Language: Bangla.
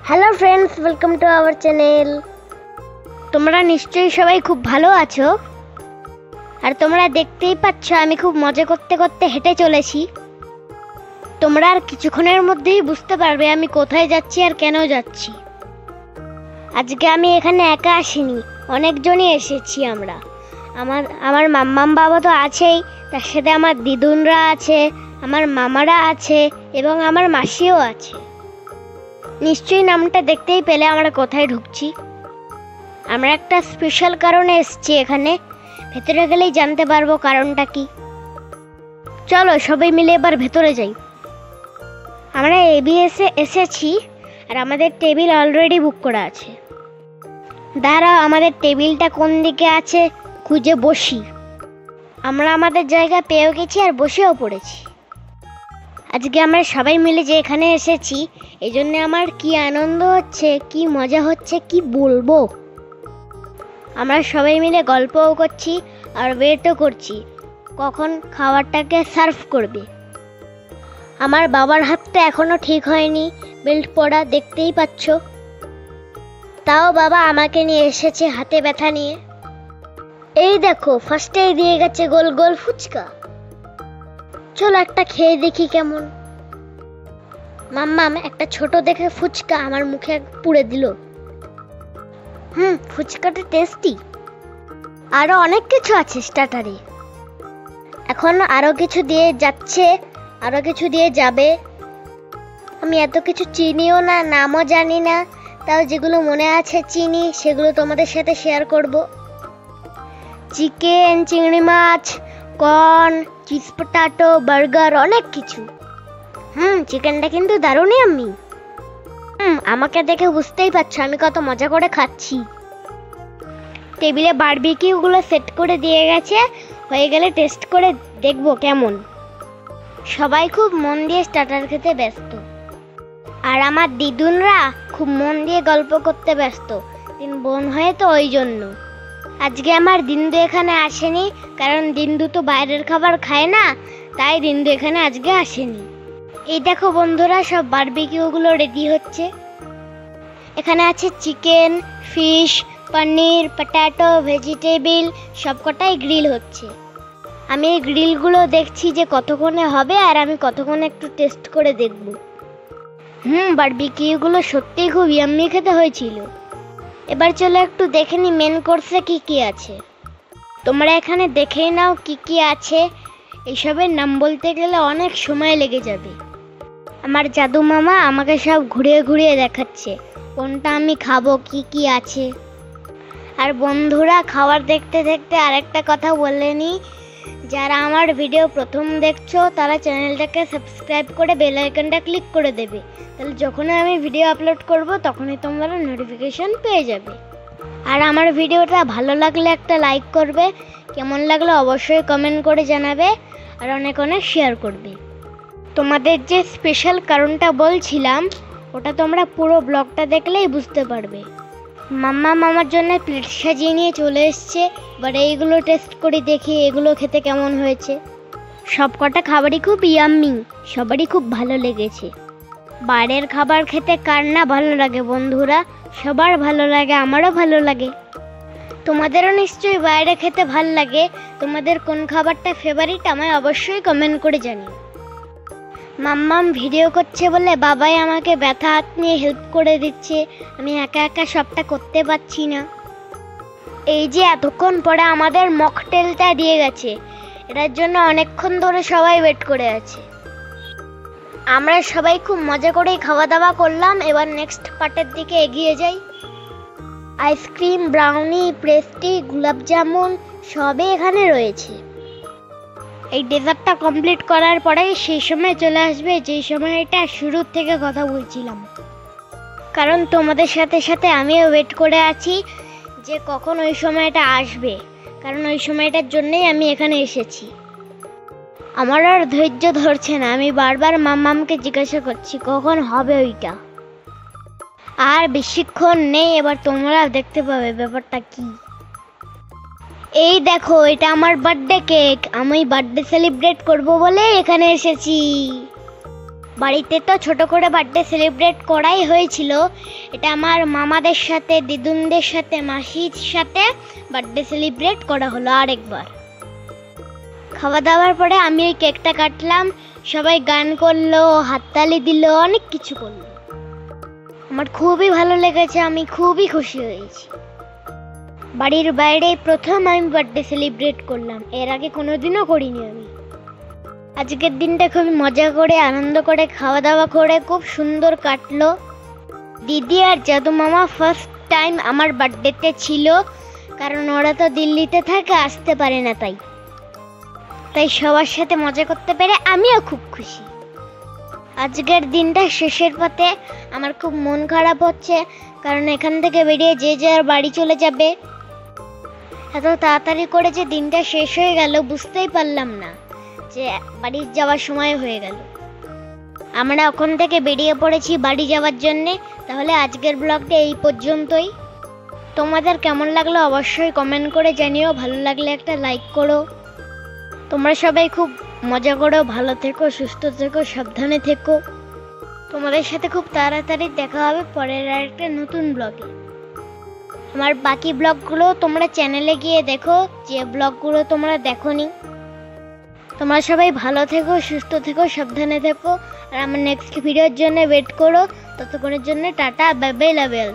Hello friends, welcome to our channel. তোমরা নিশ্চয়ই সবাই খুব ভালো আছো। আর তোমরা দেখতেই পাচ্ছ আমি খুব মজা করতে করতে হেঁটে চলেছি। তোমরা আর কিছুক্ষণের মধ্যেই বুঝতে পারবে আমি কোথায় যাচ্ছি আর কেন যাচ্ছি। আজকে আমি এখানে একা আসিনি, অনেকজনই এসেছি আমরা। আমার মাম্মাম বাবা তো আছেই, তার সাথে আমার দিদুনরা আছে, আমার মামারা আছে এবং আমার মাসিও আছে। নিশ্চয়ই নামটা দেখতেই পেলে আমরা কোথায় ঢুকছি। আমরা একটা স্পেশাল কারণে এসেছি এখানে, ভেতরে গেলেই জানতে পারবো কারণটা কি। চলো সবাই মিলে এবার ভেতরে যাই। আমরা এবিএসে এসেছি আর আমাদের টেবিল অলরেডি বুক করা আছে। দাঁড়াও, আমাদের টেবিলটা কোন দিকে আছে খুঁজে বসি। আমরা আমাদের জায়গা পেয়েও গেছি আর বসেও পড়েছি। আজকে আমরা সবাই মিলে যে এখানে এসেছি এই জন্য আমার কি আনন্দ হচ্ছে, কি মজা হচ্ছে কি বলবো। আমরা সবাই মিলে গল্পও করছি আর ওয়েটও করছি কখন খাবারটাকে সার্ভ করবে। আমার বাবার হাতটা এখনো ঠিক হয়নি, বেল্ট পরা দেখতেই পাচ্ছ। তাও বাবা আমাকে নিয়ে এসেছে হাতে ব্যথা নিয়ে। এই দেখো ফার্স্টেই দিয়ে গেছে গোল গোল ফুচকা। চলো একটা খেয়ে দেখি কেমন। মাম্মাম একটা ছোট দেখে ফুচকা আমার মুখে পুড়ে দিল। ফুচকাটা টেস্টি। আরো অনেক কিছু আছে স্টার্টারে। এখন আরো কিছু দিয়ে যাচ্ছে, আরো কিছু দিয়ে যাবে। আমি এত কিছু চিনিও না, নামও জানি না, তাও যেগুলো মনে আছে চিনি সেগুলো তোমাদের সাথে শেয়ার করব। চিকেন, চিংড়ি মাছ, কর্ন, চিজ পটাটো, বার্গার, অনেক কিছু। চিকেনটা কিন্তু দারুণই আমি। আমাকে দেখে বুঝতেই পারছো আমি কত মজা করে খাচ্ছি। টেবিলে বারবিকিউগুলো সেট করে দিয়ে গেছে, হয়ে গেলে টেস্ট করে দেখবো কেমন। সবাই খুব মন দিয়ে স্টার্টার খেতে ব্যস্ত আর আমার দিদুনরা খুব মন দিয়ে গল্প করতে ব্যস্ত। 3 বোন হয়ে তো ওই জন্য আজকে আমার দিন্দু এখানে আসেনি, কারণ দিন্দু তো বাইরের খাবার খায় না, তাই দিন্দু এখানে আজকে আসেনি। এই দেখো বন্ধুরা, সব বারবিকিউগুলো রেডি হচ্ছে। এখানে আছে চিকেন, ফিশ, পনির, পটাটো, ভেজিটেবিল, সবকটাই গ্রিল হচ্ছে। আমি এই গ্রিলগুলো দেখছি যে কতক্ষণে হবে আর আমি কতক্ষণে একটু টেস্ট করে দেখব। বারবিকিউগুলো সত্যিই খুব ইয়াম্মি খেতে হয়েছিল। এবার চলো একটু দেখে নি মেন কোর্সে কি কি আছে। তোমরা এখানে দেখেই নাও কি কি আছে। এইসবের নাম বলতে গেলে অনেক সময় লেগে যাবে। আমার জাদু মামা আমাকে সব ঘুরিয়ে ঘুরিয়ে দেখাচ্ছে কোনটা আমি খাবো, কি কি আছে। আর বন্ধুরা, খাবার দেখতে দেখতে আরেকটা কথা বলে নি, যারা আমার ভিডিও প্রথম দেখছো তারা চ্যানেলটাকে সাবস্ক্রাইব করে বেল আইকনটা ক্লিক করে দেবে, তাহলে যখনই আমি ভিডিও আপলোড করব তখনই তোমরা নোটিফিকেশন পেয়ে যাবে। আর আমার ভিডিওটা ভালো লাগলে একটা লাইক করবে, কেমন লাগলো অবশ্যই কমেন্ট করে জানাবে, আর অনেক অনেক শেয়ার করবে। তোমাদের যে স্পেশাল কারণটা বলছিলাম ওটা তোমরা পুরো ব্লগটা দেখলেই বুঝতে পারবে। মাম্মা মামার জন্য প্লেট সাজিয়ে নিয়ে চলে এসছে। এবার এইগুলো টেস্ট করে দেখি এগুলো খেতে কেমন হয়েছে। সব কটা খাবারই খুব ইয়াম্মি, সবারই খুব ভালো লেগেছে। বাইরের খাবার খেতে কার না ভালো লাগে বন্ধুরা, সবার ভালো লাগে, আমারও ভালো লাগে। তোমাদেরও নিশ্চয়ই বাইরে খেতে ভালো লাগে। তোমাদের কোন খাবারটা ফেভারিট আমায় অবশ্যই কমেন্ট করে জানিও। মাম্মাম ভিডিও করছে বলে বাবাই আমাকে ব্যথা হাত নিয়ে হেল্প করে দিচ্ছে, আমি একা একা সবটা করতে পারছি না। এই যে এতক্ষণ পরে আমাদের মকটেলটা দিয়ে গেছে, এটার জন্য অনেকক্ষণ ধরে সবাই ওয়েট করে আছে। আমরা সবাই খুব মজা করেই খাওয়া দাওয়া করলাম। এবার নেক্সট পার্টের দিকে এগিয়ে যাই। আইসক্রিম, ব্রাউনি, পেস্ট্রি, গোলাপ জামুন সবই এখানে রয়েছে। এই ডেজার্টটা কমপ্লিট করার পরেই সেই সময় চলে আসবে যেই সময়টা শুরুর থেকে কথা বলছিলাম, কারণ তোমাদের সাথে সাথে আমিও ওয়েট করে আছি যে কখন ওই সময়টা আসবে, কারণ ওই সময়টার জন্যই আমি এখানে এসেছি। আমার আর ধৈর্য ধরছে না, আমি বারবার মাম্মামকে জিজ্ঞাসা করছি কখন হবে ওইটা। আর বেশিক্ষণ নেই, এবার তোমরা দেখতে পাবে ব্যাপারটা কি। এই দেখো, এটা আমার বার্থডে কেক। আমি বার্থডে সেলিব্রেট করব বলে এখানে এসেছি। বাড়িতে তো ছোট করে বার্থডে সেলিব্রেট করাই হয়েছিল। এটা আমার মামাদের সাথে, দিদুনদের সাথে, মাসির সাথে বার্থডে সেলিব্রেট করা হলো আরেকবার। খাওয়া দাওয়ার পরে আমি ওই কেকটা কাটলাম, সবাই গান করলো, হাততালি দিল, অনেক কিছু করলো। আমার খুবই ভালো লেগেছে, আমি খুবই খুশি হয়েছি। বাড়ির বাইরে প্রথম আমি বার্থডে সেলিব্রেট করলাম, এর আগে কোনোদিনও করিনি আমি। আজকের দিনটা খুবই মজা করে, আনন্দ করে, খাওয়া দাওয়া করে খুব সুন্দর কাটলো। দিদি আর জাদু মামা ফার্স্ট টাইম আমার বার্থডেতে ছিল, কারণ ওরা তো দিল্লিতে থাকে, আসতে পারে না, তাই সবার সাথে মজা করতে পেরে আমিও খুব খুশি। আজকের দিনটা শেষের পথে, আমার খুব মন খারাপ হচ্ছে, কারণ এখান থেকে বেরিয়ে যে যার বাড়ি চলে যাবে। এত তাড়াতাড়ি করে যে দিনটা শেষ হয়ে গেল বুঝতেই পারলাম না যে বাড়ি যাওয়ার সময় হয়ে গেল। আমরা ওখান থেকে বেরিয়ে পড়েছি বাড়ি যাওয়ার জন্যে। তাহলে আজকের ব্লগটা এই পর্যন্তই। তোমাদের কেমন লাগলো অবশ্যই কমেন্ট করে জানিও, ভালো লাগলে একটা লাইক করো। তোমরা সবাই খুব মজা করো, ভালো থেকো, সুস্থ থেকো, সাবধানে থেকো। তোমাদের সাথে খুব তাড়াতাড়ি দেখা হবে পরের আরেকটা নতুন ব্লগে। আমার বাকি ব্লগগুলো তোমরা চ্যানেলে গিয়ে দেখো, যে ব্লগগুলো তোমরা দেখোনি। তোমরা সবাই ভালো থেকো, সুস্থ থেকো, সাবধানে থেকো। আর আমার নেক্সট ভিডিওর জন্য ওয়েট করো। ততক্ষণের জন্য tata, bye bye, love you.